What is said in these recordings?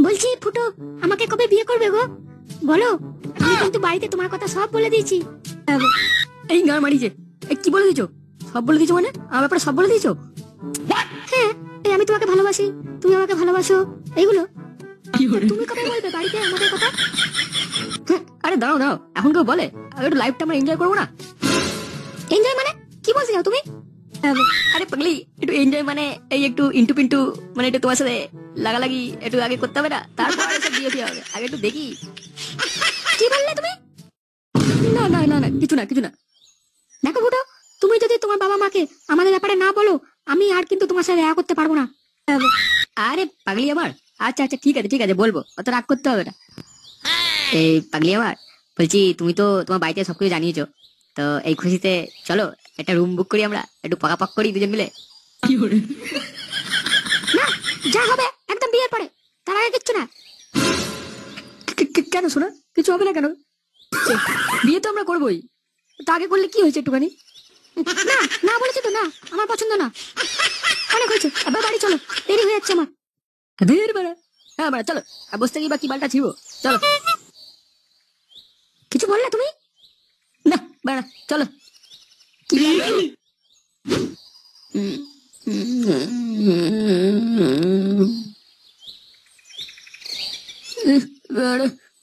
বলছি ফুটো, আমাকে কবে বিয়ে করবে গো? বলো, আমি কিন্তু বাড়িতে তোমার কথা সব বলে দিয়েছি। এই গান মারিছে, কি বলে দিছো? সব বলে দিছো মানে? আমার ব্যাপারে সব বলে দিছো? হ্যাঁ, এই আমি তোমাকে ভালোবাসি, তুমি আমাকে ভালোবাসো, এইগুলো। তুমি কবে বলবে বাড়িতে আমাদের কথা? আরে দাঁড়াও দাঁড়াও, এখন কেউ বলে? একটু লাইফটা আমরা এনজয় করবো না? এনজয় মানে কি বলতে চাও তুমি? আরে পাগলি, একটু এনজয় মানে এই একটু ইন্টু পিন্টু, মানে একটু তোমার সাথে লাগালাগি একটু আগে করতে হবে না, তারপর সব বিয়ে ফিয়ে হবে। আগে একটু দেখি। কি বললে তুমি? না না না না, কিছু না কিছু না। দেখো ফুটো, তুমি যদি তোমার বাবা মাকে আমাদের ব্যাপারে না বলো, আমি আর কিন্তু তোমার সাথে দেখা করতে পারবো না। আরে পাগলি আমার, আচ্ছা আচ্ছা ঠিক আছে ঠিক আছে, বলবো, অত রাগ করতে হবে না। এই পাগলি আমার, বলছি তুমি তো তোমার বাড়িতে সবকিছু জানিয়েছো, তো এই খুশিতে চলো একটা রুম বুক করি, আমরা একটু পাকাপাক করি দুজন মিলে। না, যা হবে একদম বিয়ের পরে, তার আগে কিচ্ছু না। কেন শোনা, কিছু হবে না কেন? বিয়ে তো আমরা করবোই, তা আগে করলে কি হয়েছে একটুখানি? না না বলেছি তো, না আমার পছন্দ না, অনেক হয়েছে, এবার বাড়ি চলো, দেরি হয়ে যাচ্ছে আমার। ধীর বেড়া, হ্যাঁ বেড়া চলো, আর বসতে গিয়ে বা কি বালটা ছিড়ব, চলো। কিছু বললে তুমি? না বেড়া চলো। কি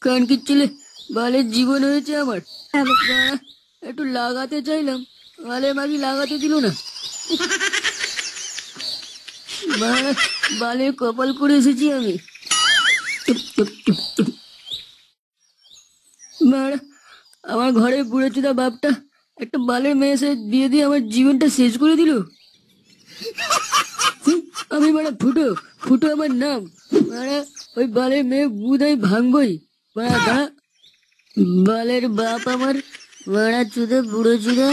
কান কিচ্ছিলে, বালের জীবন হয়েছে আমার। একটু লাগাতে চাইলাম, বালে মাগি লাগাতে দিল না। বালে কপাল করে এসেছি আমি। আমার ঘরে বুড়ে চুদা বাপটা একটা বালের মেয়ে এসে বিয়ে দিয়ে আমার জীবনটা শেষ করে দিল। আমি মানে ফুটো, ফুটো আমার নাম, মানে ওই বালের মেয়ে বুধ আমি ভাঙবই। বালের বাপ আমার, মারা চুদে বুড়ো চুদা।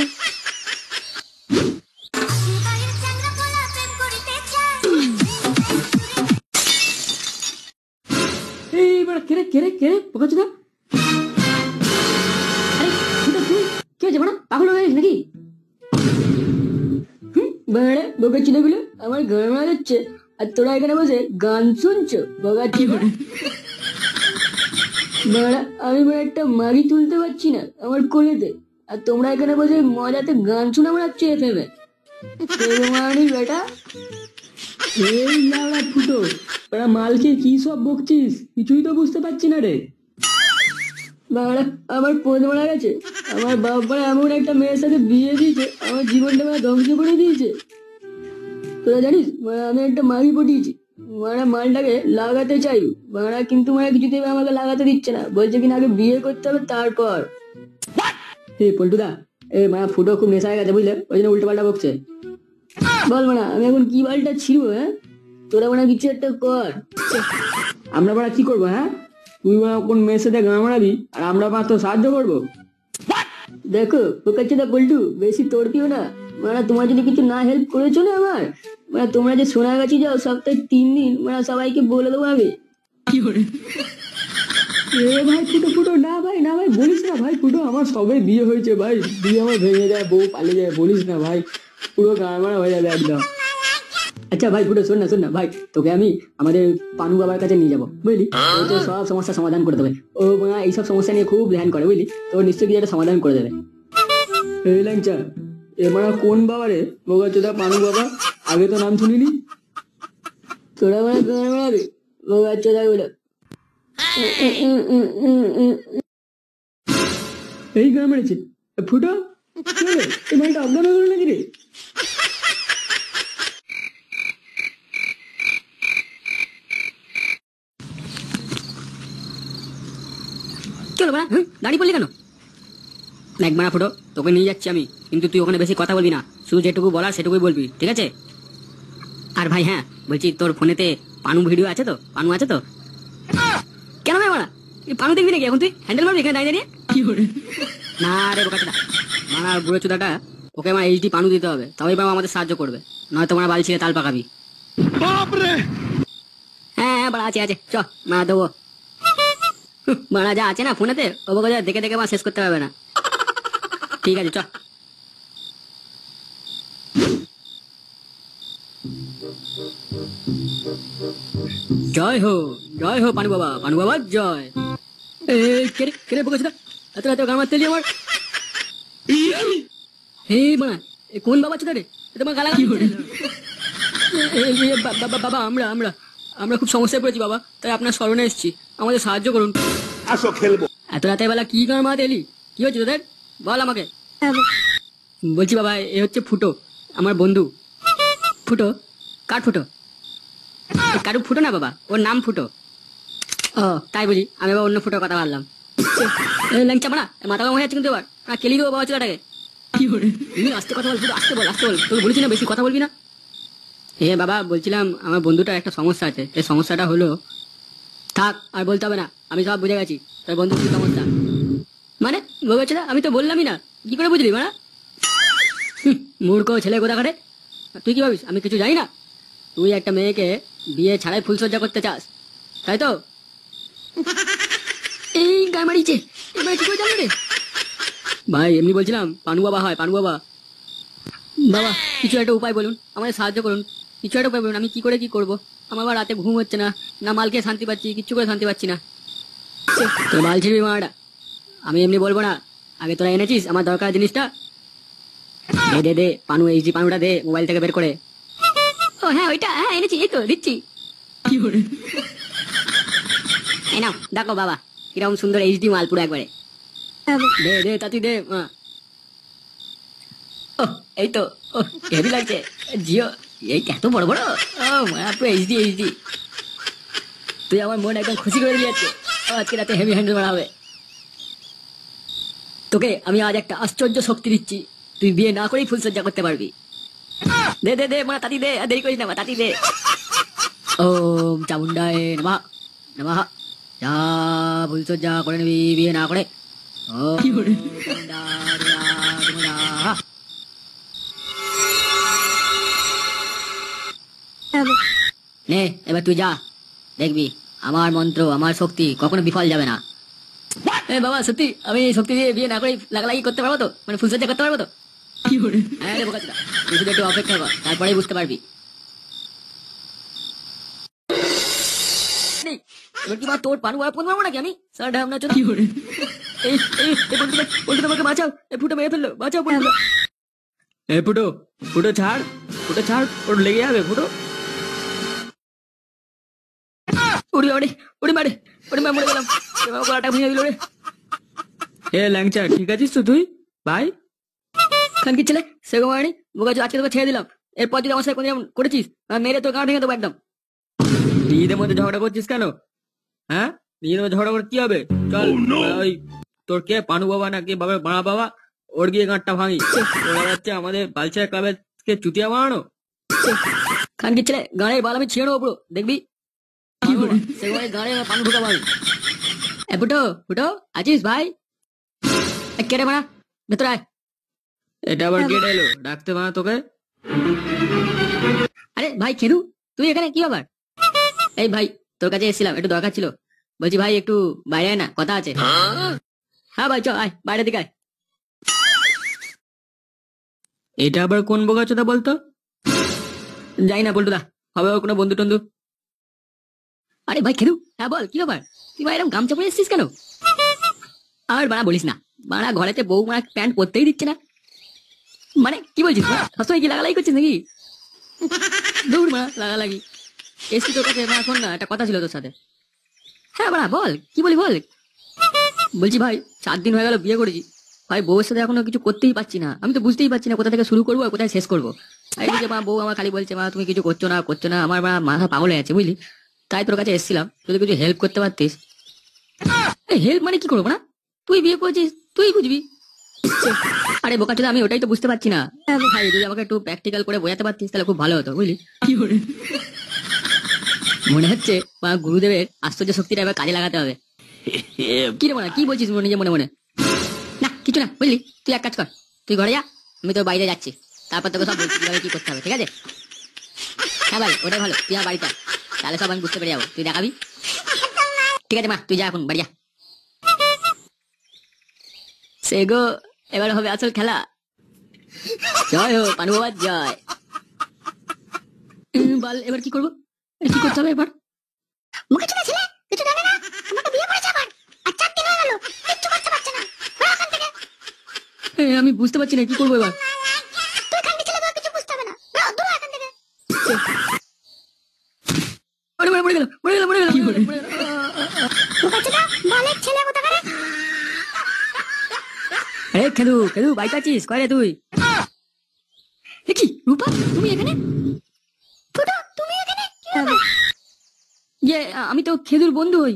এই বাড়া কেরে কেরে কেরে পোকা চুদা। কি হয়েছে বাড়া, পাগল হয়ে গেছিস নাকি? বাড়া বোকা চুদা গুলো আমার ঘর মারা যাচ্ছে, আর তোরা এখানে বসে গান শুনছো বোকা চুদা। বাড়া আমি মানে একটা মাগি তুলতে পারছি না আমার কোলেতে, আর তোমরা এখানে বসে মজাতে গান শোনা বেড়াচ্ছ এফএমে। বেটা এই লাউড়া ফুটো, ওরা মালকে কি সব বকছিস, কিছুই তো বুঝতে পারছি না রে। বাড়া আমার পোদ মারা গেছে, আমার বাবা এমন একটা মেয়ের সাথে বিয়ে দিয়েছে, আমার জীবনটা মানে ধ্বংস করে দিয়েছে। তোরা জানিস আমি একটা মাগি পটিয়েছি, মারা মালটাকে লাগাতে চাই, মারা কিন্তু মারা কিছুতেই আমাকে লাগাতে দিচ্ছে না, বলছে কিনা আগে বিয়ে করতে হবে তারপর। পল্টুদা, মারা ফুটো খুব নেশা হয়ে গেছে বুঝলে, ওই জন্য উল্টো পাল্টা বকছে। বল মারা আমি এখন কি বালটা ছিড়বো? হ্যাঁ তোরা মারা কিছু একটা কর। আমরা মারা কি করবো? হ্যাঁ তুই মারা কোন মেয়ের সাথে গান মারাবি, আর আমরা মারা তো সাহায্য করবো? দেখো পোকাচ্ছে না পল্টু, বেশি তড়পিও না, মানে তোমার যদি কিছু না হেল্প করেছো না আমার, মানে তোমরা যে সোনাগাছি যাও সপ্তাহে 3 দিন, মানে সবাইকে বলে দেবো আমি। ভাই ফুটো ফুটো, না ভাই না ভাই বলিস না ভাই, ফুটো আমার সবে বিয়ে হয়েছে ভাই, বিয়ে আমার ভেঙে যায়, বউ পালিয়ে যায়, বলিস না ভাই, পুরো গান মারা হয়ে যাবে একদম। আচ্ছা ভাই ফুটো শোন না ভাই, তোকে আমি আমাদের পানু বাবার কাছে নিয়ে যাবো বুঝলি, ও তো সব সমস্যার সমাধান করে দেবে, ও এইসব সমস্যা নিয়ে খুব ধ্যান করে বুঝলি, তো নিশ্চয়ই কিছু একটা সমাধান করে দেবে। এই ল্যাংচা, এবার কোন বাবা রে? বোকা চোদা পানু বাবা, আগে তো নাম শুনিনি। তোরা মানে গান মারাবি বোকা চোদা গুলো। এই গান মেরেছে ফুটো, এই ভাইটা অজ্ঞান হয়ে গেল নাকি রে? চলো বাড়া, দাঁড়িয়ে পড়লি কেন? দেখ বাড়া ফুটো, তোকে নিয়ে যাচ্ছি আমি, কিন্তু তুই ওখানে বেশি কথা বলবি না, শুধু যেটুকু বলার সেটুকুই বলবি, ঠিক আছে? আর ভাই হ্যাঁ বলছি, তোর ফোনেতে পানু ভিডিও আছে তো? পানু আছে তো? কেন ভাই বাড়া, পানু দেখবি নাকি এখন? তুই হ্যান্ডেল মারবি এখানে দাঁড়িয়ে দাঁড়িয়ে? কি করে না রে বোকা চোদা, মারা বুড়ো চোদাটা, ওকে আমার এইচডি পানু দিতে হবে, তবেই বাবা আমাদের সাহায্য করবে, নয়তো মারা বাল ছিঁড়ে তাল পাকাবি। হ্যাঁ হ্যাঁ বাড়া আছে আছে, চ মারা দেবো। মারা যা আছে না ফোনেতে, ও বোকা দেখে দেখে আমার শেষ করতে পারবে না। ঠিক আছে চ। জয় হো পানু বাবা জয়। কেরে কেরে বকেছে না এত রাতে গান মারতে এলি আমার। হে বানা কোন বাবা ছিল রে তোমার গালা কি করে? বাবা আমরা আমরা আমরা খুব সমস্যায় পড়েছি বাবা, তাই আপনার স্মরণে এসেছি, আমাদের সাহায্য করুন। আসো খেলবো। এত রাতে বেলা কি গান মারতে এলি? কি হচ্ছে তোদের বল আমাকে। বলছি বাবা এ হচ্ছে ফুটো, আমার বন্ধু। ফুটো? কার ফুটো? কারু ফুটো না বাবা, ওর নাম ফুটো। ও তাই বলি, আমি আবার অন্য ফুটোর কথা ভাবলাম। ল্যাংচা মারা মাথা গরম হয়ে যাচ্ছে কিন্তু এবার কেলি দেবো বাবা ছেলেটাকে। কি করে? তুমি আস্তে কথা বল ফুটো, আস্তে বল তোকে বলেছি না বেশি কথা বলবি না। বাবা বলছিলাম আমার বন্ধুটার একটা সমস্যা আছে, এই সমস্যাটা হলো। থাক আর বলতে হবে না, আমি সব বুঝে গেছি তোর বন্ধুর কি সমস্যা। মানে বলছে না, আমি তো বললামই না, কি করে বুঝলি মানে? মূর্খ ছেলে কোথা কাটে, তুই কি ভাবিস আমি কিছু জানি না? তুই একটা মেয়েকে বিয়ে ছাড়াই ফুলসজ্জা করতে চাস, তাই তো? এই গায়ে মারিছে, এবার কি করে জানলো রে? ভাই এমনি বলছিলাম, পানু বাবা হয়, পানু বাবা। বাবা কিছু একটা উপায় বলুন, আমাদের সাহায্য করুন, কিছু একটা উপায় বলুন, আমি কি করে কি করবো? আমার আবার রাতে ঘুম হচ্ছে না, না মালকে শান্তি পাচ্ছি, কিচ্ছু করে শান্তি পাচ্ছি না। তোর মাল ছিড়বি মাটা, আমি এমনি বলবো না, আগে তোরা এনেছিস আমার দরকার জিনিসটা। দে দে পানু, এই যে পানুটা দে মোবাইল থেকে বের করে। ও হ্যাঁ ওইটা, হ্যাঁ এনেছি, এই তো দিচ্ছি। কি করে? এই নাও দেখো বাবা কিরকম সুন্দর এইচডি মাল পুরো একবারে। দে দে তাতি দে। এই তো হেভি লাগছে জিও, এই এত বড় বড় এইচডি এইচডি। তুই আমার মন একদম খুশি করে দিয়েছে, আজকে রাতে হেভি হ্যান্ডেল মারা হবে। তোকে আমি আজ একটা আশ্চর্য শক্তি দিচ্ছি, তুই বিয়ে না করেই ফুলসজ্জা করতে পারবি। দে দে দে মা তাতি দে, দেরি করিস না মা তাতি দে। ওম চামুন্ডায় নমঃ নমঃ। যা ফুলসজ্জা করে নিবি বিয়ে না করে। নে এবার তুই যা, দেখবি আমার মন্ত্র আমার শক্তি কখনো বিফল যাবে না। বাবা সত্যি আমি এই শক্তি দিয়ে বিয়ে না করে লাগালাগি করতে পারবো তো, মানে ফুলসজ্জা করতে পারবো তো? কি করে? হ্যাঁ রে বোকাচোদা, তুই শুধু একটু অপেক্ষা কর, তারপরেই বুঝতে পারবি। এবার কি তোর পানু আর ফোন মারবো নাকি আমি? স্যার ঢামনা চোদা। কি করে? এই পল্টু আমাকে বাঁচাও, এই ফুটো মেরে ফেললো, বাঁচাও পল্টু। ফুটো ফুটো ছাড়, ফুটো ছাড়, ওর লেগে যাবে ফুটো। উড়ি ওরে উড়ি মারে, উড়ি মারে মরে গেলাম, গলাটা ভেঙে দিল রে। ল্যাংচা ঠিক আছিস তো তুই ভাই? খান কি ছেলে সেগো মারানি বোকা, আজকে তোকে ছেড়ে দিলাম, এরপর যদি আমার সাথে কোনদিন করেছিস মেরে তোর গাঁ ভেঙে দেবো একদম। নিজেদের মধ্যে ঝগড়া করছিস কেন? হ্যাঁ নিজেদের মধ্যে ঝগড়া করে কি হবে? চল ওই তোর কে পানু বাবা নাকি বাবা বাড়া বাবা, ওর গিয়ে গাঁটটা ভাঙি। ওরা যাচ্ছে আমাদের বালছেড়া ক্লাবের চুতিয়া বানানো। খান কি ছেলে গাঁড়ের বাল আমি ছিঁড়ে নেবো পুরো, দেখবি সেগুলো গাঁড়ে পানু ঢুকাবো আমি। ফুটো ফুটো আছিস ভাই? কেটে মারা ভেতরে আয়। এটা আবার কেটে এলো ডাকতে মারা তোকে? আরে ভাই খেলু তুই এখানে কি আবার? এই ভাই তোর কাছে এসেছিলাম, একটু দরকার ছিল, বলছি ভাই একটু বাইরে আয় না, কথা আছে। হ্যাঁ ভাই চল আয় বাইরে দিকে আয়। এটা আবার কোন বোকাচোদা বলতো? যাই না বলটুদা, হবে ওর কোনো বন্ধু টন্ধু। আরে ভাই খেলু, হ্যাঁ বল কি ব্যাপার, তুই ভাই এরকম গামছা পরে এসেছিস কেন? আর বাড়া বলিস না, বাড়া ঘরেতে বউ মারা প্যান্ট পরতেই দিচ্ছে না। মানে কি বলছিস সবসময় কি লাগালাই করছিস নাকি? দৌড় মারা লাগালাগি। এসছি তোর কাছে এখন না, একটা কথা ছিল তোর সাথে। হ্যাঁ বাড়া বল কি বলি বল। বলছি ভাই 7 দিন হয়ে গেল বিয়ে করেছি ভাই, বউয়ের সাথে এখনো কিছু করতেই পারছি না, আমি তো বুঝতেই পারছি না কোথা থেকে শুরু করবো আর কোথায় শেষ করবো। এইদিকে মা বউ আমার খালি বলছে মা তুমি কিছু করছো না, আমার মা মাথা পাগল হয়ে আছে বুঝলি, তাই তোর কাছে এসেছিলাম, যদি কিছু হেল্প করতে পারতিস। হেল্প মানে কি করবো না, তুই বিয়ে করেছিস তুই বুঝবি। আরে বোকাচোদা আমি ওটাই তো বুঝতে পারছি না ভাই, যদি আমাকে একটু প্র্যাকটিক্যাল করে বোঝাতে পারতিস তাহলে খুব ভালো হতো বুঝলি। কি করে? মনে হচ্ছে মা গুরুদেবের আশ্চর্য শক্তিটা এবার কাজে লাগাতে হবে। কি রে মনে কি বলছিস নিজে মনে মনে? না কিছু না বুঝলি, তুই এক কাজ কর, তুই ঘরে যা, আমি তোর বাইরে যাচ্ছি, তারপর তোকে সব বলছি কিভাবে কি করতে হবে, ঠিক আছে? হ্যাঁ ভাই ওটাই ভালো, তুই আমার বাড়িতে তাহলে সব আমি বুঝতে পেরে যাবো, তুই দেখাবি। ঠিক আছে মা তুই যা এখন বাড়ি যা। সে গো এবার হবে আসল খেলা। জয় হো পানু বাবা জয়। বল এবার কি করবো? কি করতে হবে এবার? মুখে চুদা ছেলে, কিছু জানে না, আমাকে বিয়ে করেছে আবার, আর 4 দিন হয়ে গেল, কিচ্ছু করতে পারছে না। বেরো এখান থেকে। আমি বুঝতে পারছি না কি করবো এবার। তুই খানকি ছেলে, তোর কিছু বুঝতে হবে না, বেরো দূর হ এখান থেকে। মরে গেল। মুখে চুদা বালের ছেলে কোথাকারে। আরে খেদু বাইক আছিস কয় রে তুই? এ কি রূপা, তুমি এখানে? ফুটো, তুমি এখানে কি ব্যাপার? ইয়ে আমি তো খেদুর বন্ধু হই।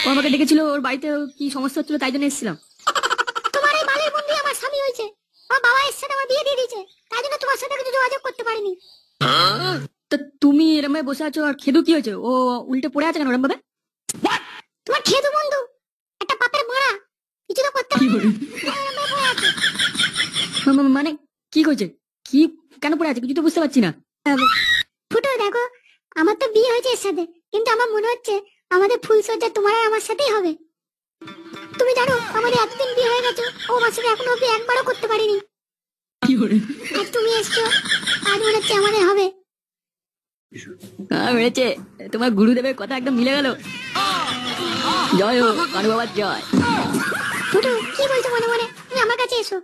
ও আমাকে ডেকেছিল, ওর বাড়িতে কি সমস্যা হচ্ছিল তাই জন্য এসেছিলাম। তোমার এই বালের বন্ধু আমার স্বামী হয়েছে, আমার বাবা এর সাথে আমার বিয়ে দিয়ে দিয়েছে, তাই জন্য তোমার সাথে কিছু যোগাযোগ করতে পারিনি। তা তুমি এরম ভাবে বসে আছো, আর খেদু কি হয়েছে? ও উল্টে পড়ে আছে কেন ওরম ভাবে? তোমার খেদু বন্ধু একটা পাপের মারা, কিছু তো করতে পারে। মানে কি করেছে? কি কেন পড়ে আছে কিছু তো বুঝতে পারছি না। ফুটো দেখো, আমার তো বিয়ে হয়েছে এর সাথে, কিন্তু আমার মনে হচ্ছে আমাদের ফুলসজ্জা তোমার আর আমার সাথেই হবে। তুমি জানো আমাদের এতদিন বিয়ে হয়ে গেছে, ও আমার সাথে এখনো অব্দি একবারও করতে পারিনি। আর তুমি এসছো, আজ মনে হচ্ছে আমাদের হবে। হয়েছে, তোমার গুরুদেবের কথা একদম মিলে গেল। জয় হোক কানু বাবার জয়। ফুটো কি বলছো মনে মনে, তুমি আমার কাছে এসো।